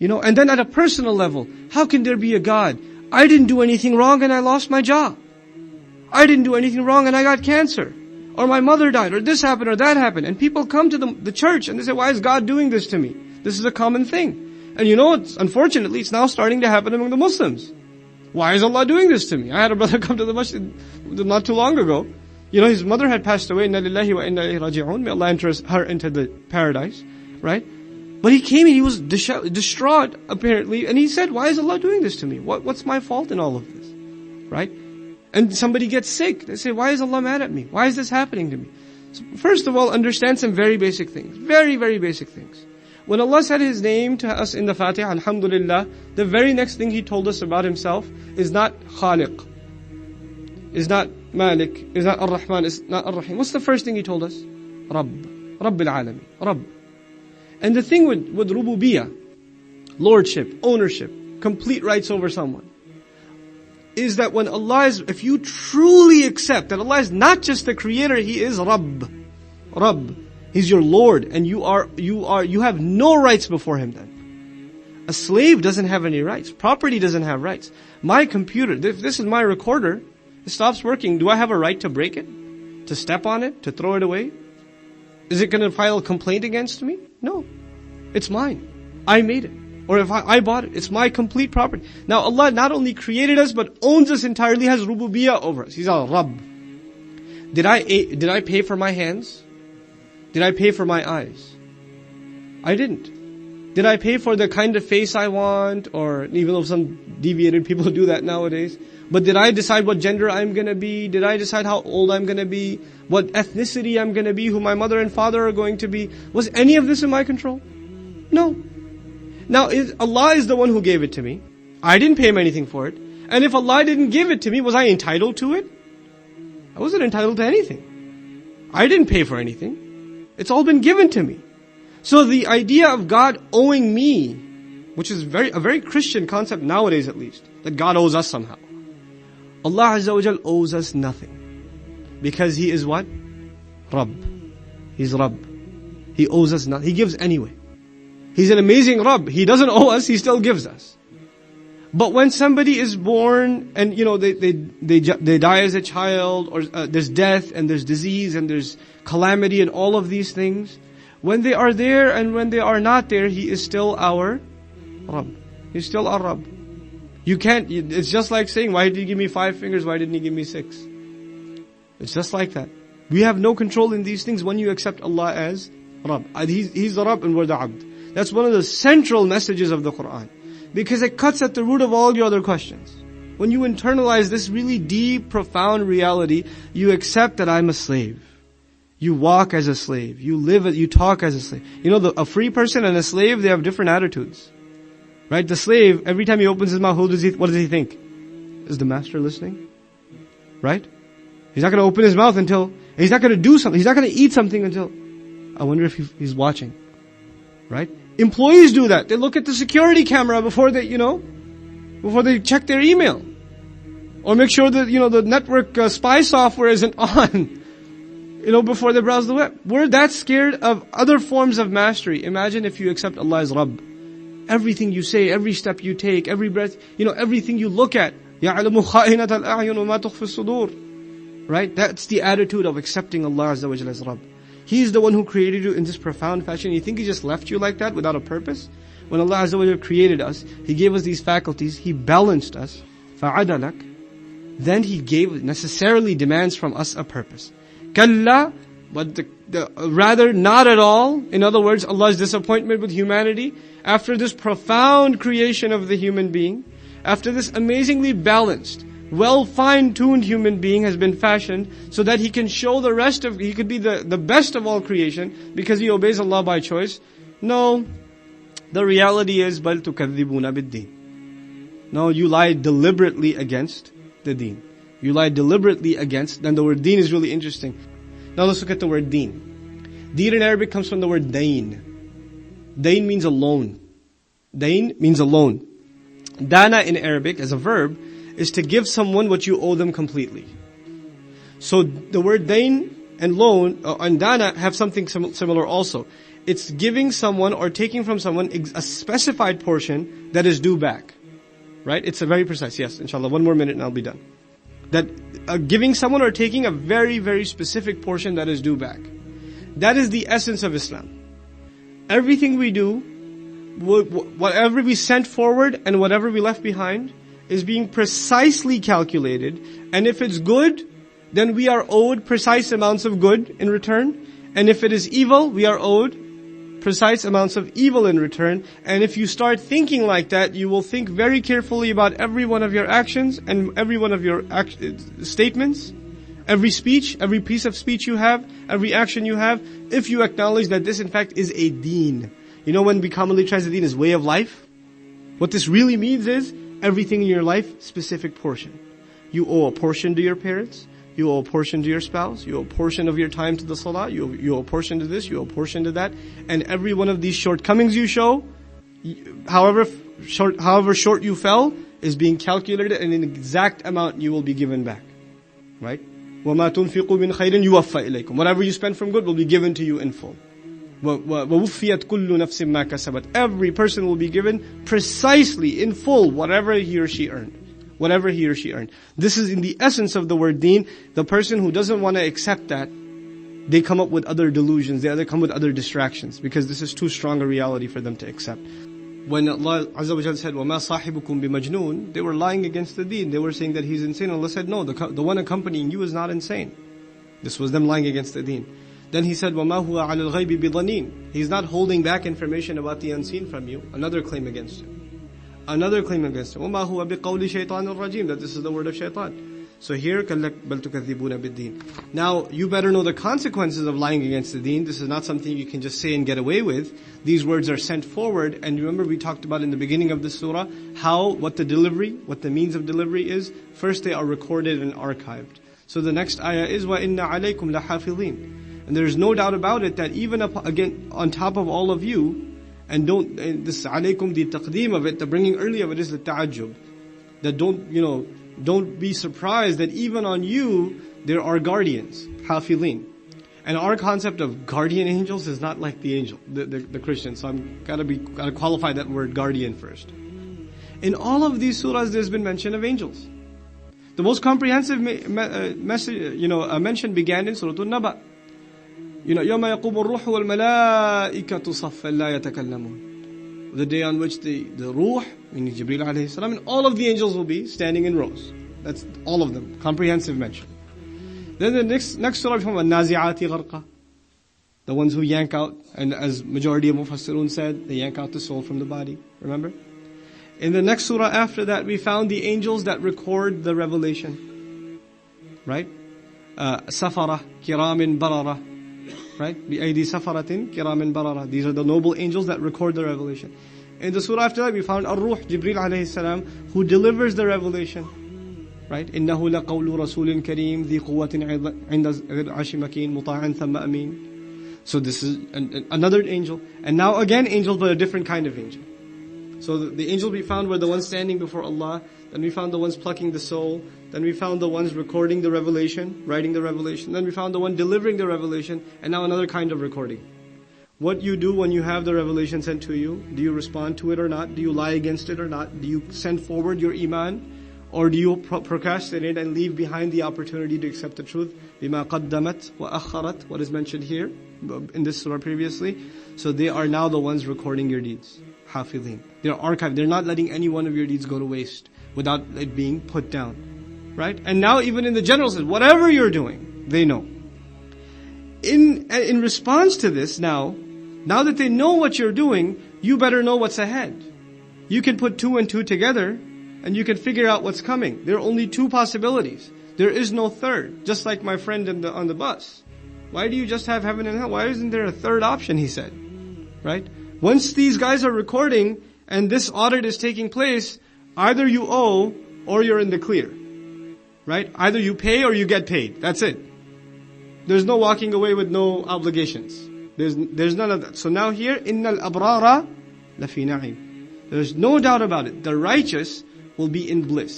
And then at a personal level, how can there be a God? I didn't do anything wrong and I lost my job. I didn't do anything wrong and I got cancer. Or my mother died, or this happened, or that happened. And people come to the church and they say, why is God doing this to me? This is a common thing. And unfortunately, it's now starting to happen among the Muslims. Why is Allah doing this to me? I had a brother come to the masjid not too long ago. His mother had passed away. Inna lillahi wa inna ilayhi raji'un. May Allah enter her into the paradise. Right? But he came and he was distraught, apparently. And he said, why is Allah doing this to me? What's my fault in all of this? Right? And somebody gets sick. They say, why is Allah mad at me? Why is this happening to me? So first of all, understand some very basic things. Very, very basic things. When Allah said His name to us in the Fatiha, Alhamdulillah, the very next thing He told us about Himself is not Khaliq, is not Malik, is not Ar-Rahman, is not Ar-Rahim. What's the first thing He told us? Rabb. Rabbil Alamin. Rabb. And the thing with Rububiyyah, lordship, ownership, complete rights over someone, is that when if you truly accept that Allah is not just the creator, He is Rabb. Rabb. He's your Lord, and you have no rights before Him then. A slave doesn't have any rights. Property doesn't have rights. My computer, if this is my recorder, it stops working. Do I have a right to break it? To step on it? To throw it away? Is it going to file a complaint against me? No. It's mine. I made it. Or if I bought it, it's my complete property. Now Allah not only created us, but owns us entirely, has rububiyyah over us. He's Al-Rabb. Did I pay for my hands? Did I pay for my eyes? I didn't. Did I pay for the kind of face I want? Or even though some deviated people do that nowadays. But did I decide what gender I'm gonna be? Did I decide how old I'm gonna be? What ethnicity I'm gonna be? Who my mother and father are going to be? Was any of this in my control? No. Now, Allah is the one who gave it to me. I didn't pay Him anything for it. And if Allah didn't give it to me, was I entitled to it? I wasn't entitled to anything. I didn't pay for anything. It's all been given to me. So the idea of God owing me, which is a very Christian concept nowadays at least, that God owes us somehow. Allah Azza wa Jal owes us nothing. Because He is what? Rabb. He's Rabb. He owes us nothing. He gives anyway. He's an amazing Rabb. He doesn't owe us, He still gives us. But when somebody is born and they die as a child, or there's death and there's disease and there's calamity and all of these things, when they are there and when they are not there, He is still our Rabb. He's still our Rabb. It's just like saying, why did He give me 5 fingers? Why didn't He give me 6? It's just like that. We have no control in these things when you accept Allah as Rabb. He's the Rabb and we're the Abd. That's one of the central messages of the Qur'an. Because it cuts at the root of all your other questions. When you internalize this really deep, profound reality, you accept that I'm a slave. You walk as a slave. You talk as a slave. A free person and a slave, they have different attitudes. Right? The slave, every time he opens his mouth, what does he think? Is the master listening? Right? He's not going to open his mouth he's not going to do something. He's not going to eat something until, I wonder if he's watching. Right? Employees do that. They look at the security camera before they check their email. Or make sure that, the network spy software isn't on. Before they browse the web. We're that scared of other forms of mastery. Imagine if you accept Allah as Rabb. Everything you say, every step you take, every breath, everything you look at. يَعْلَمُ خَائِنَةَ الْأَعْيُنُ وَمَا تُخْفِي الصُّدُورِ. Right? That's the attitude of accepting Allah Azza wa Jalla as Rabb. He's the one who created you in this profound fashion. You think He just left you like that without a purpose? When Allah Azza wa Jalla created us, He gave us these faculties, He balanced us. فَعَدَلَكَ. Then He necessarily demands from us a purpose. Kalla, but rather not at all. In other words, Allah's disappointment with humanity, after this profound creation of the human being, after this amazingly balanced, well fine-tuned human being has been fashioned so that he can show he could be the best of all creation because he obeys Allah by choice. No, the reality is, بَلْ تُكَذِّبُونَ بِالدِّينِ. No, you lie deliberately against the deen. You lie deliberately against, then the word deen is really interesting. Now let's look at the word deen. Deen in Arabic comes from the word dain. Dain means a loan. Dain means a loan. Dana in Arabic as a verb is to give someone what you owe them completely. So the word dain and loan and dana have something similar also. it's giving someone or taking from someone a specified portion that is due back. Right? It's a very precise. Yes, inshallah. One more minute and I'll be done. That giving someone or taking a very, very specific portion that is due back. That is the essence of Islam. Everything we do, whatever we sent forward and whatever we left behind, is being precisely calculated. And if it's good, then we are owed precise amounts of good in return. And if it is evil, we are owed precise amounts of evil in return. And if you start thinking like that, you will think very carefully about every one of your actions and every one of your statements, every speech, every piece of speech you have, every action you have, if you acknowledge that this in fact is a deen. You know, when we commonly translate deen as way of life, what this really means is everything in your life, specific portion. You owe a portion to your parents. You owe a portion to your spouse. You owe a portion of your time to the salah. You owe a portion to this. You owe a portion to that. And every one of these shortcomings you show, however short you fell, is being calculated and an exact amount you will be given back. Right? وَمَا تُنْفِقُوا مِنْ خَيْرٍ يُوَفَّ إِلَيْكُمْ. Whatever you spend from good will be given to you in full. وَوُفِّيَتْ كُلُّ نَفْسٍ مَا كَسَبَتْ. Every person will be given precisely in full whatever he or she earned. Whatever he or she earned. This is in the essence of the word deen. The person who doesn't want to accept that, they come up with other delusions, they come with other distractions, because this is too strong a reality for them to accept. When Allah Azza wa Jalla said, وَمَا صَاحِبُكُمْ بِمَجْنُونَ, they were lying against the deen. They were saying that he's insane. Allah said, no, the one accompanying you is not insane. This was them lying against the deen. Then He said, وَمَا هُوَ عَلَى الْغَيْبِ بِضَنِينَ. He's not holding back information about the unseen from you. Another claim against him. Another claim against him. وَمَا هُوَ بِقَوْلِ شَيْطَانِ الرَّجِيمِ. That this is the word of shaitan. So here, بَلْ تُكَذِّبُونَ بِالدِّينِ. Now, you better know the consequences of lying against the deen. This is not something you can just say and get away with. These words are sent forward. And remember, we talked about in the beginning of the surah, what the means of delivery is. First, they are recorded and archived. So the next ayah is, وَإِنَّ عَلَيْكُمْ لَحَافِظِينَ. And there's no doubt about it that even again, on top of all of you, and this alaykum, the taqdeem of it, the bringing early of it is the ta'ajjub. That don't be surprised that even on you, there are guardians, hafilin. And our concept of guardian angels is not like the angel, the Christian. So I'm gotta qualify that word guardian first. In all of these surahs, there's been mention of angels. The most comprehensive mention began in Surah An-Naba. يَوْمَ يَقُومُ الرُّوحُ وَالْمَلَائِكَةُ صَفًّا لَا يَتَكَلَّمُونَ. The day on which the ruh, meaning Jibreel alayhi salam, and all of the angels will be standing in rows. That's all of them. Comprehensive mention. Then the next surah, النَّازِعَاتِ غَرْقًا. The ones who yank out, and as majority of Mufassirun said, they yank out the soul from the body. Remember? In the next surah after that, we found the angels that record the revelation. Right? Safara, kiramin barara. Right? بِأَيْدِي سَفَرَةٍ كِرَامٍ بَرَرَةٍ. These are the noble angels that record the revelation. In the surah after that, we found Ar-Ruh, Jibreel alayhi salam, who delivers the revelation. Right? إِنَّهُ لَقَوْلُ رَسُولٍ كَرِيمٍ ذِي قُوَّةٍ عِنْدَ الْعَرْشِ مَكِينٍ مُطَاعٍ ثَمَّ أَمِينٍ. So this is another angel. And now again angels, but a different kind of angel. So the angels we found were the ones standing before Allah. Then we found the ones plucking the soul. Then we found the ones recording the revelation, writing the revelation. Then we found the one delivering the revelation. And now another kind of recording. What you do when you have the revelation sent to you, do you respond to it or not? Do you lie against it or not? Do you send forward your iman? Or do you procrastinate and leave behind the opportunity to accept the truth? بِمَا قَدَّمَتْ وَأَخَّرَتْ. What is mentioned here in this surah previously. So they are now the ones recording your deeds. Hafidhin. They're archived. They're not letting any one of your deeds go to waste without it being put down. Right? And now even in the general sense, whatever you're doing, they know. In response to this now that they know what you're doing, you better know what's ahead. You can put 2 and 2 together and you can figure out what's coming. There are only 2 possibilities. There is no third. Just like my friend on the bus. Why do you just have heaven and hell? Why isn't there a third option, he said. Right? Once these guys are recording and this audit is taking place, either you owe or you're in the clear. Right? Either you pay or you get paid. That's it. There's no walking away with no obligations. There's none of that. So now here, innal abrara lafi na'im. There's no doubt about it. The righteous will be in bliss.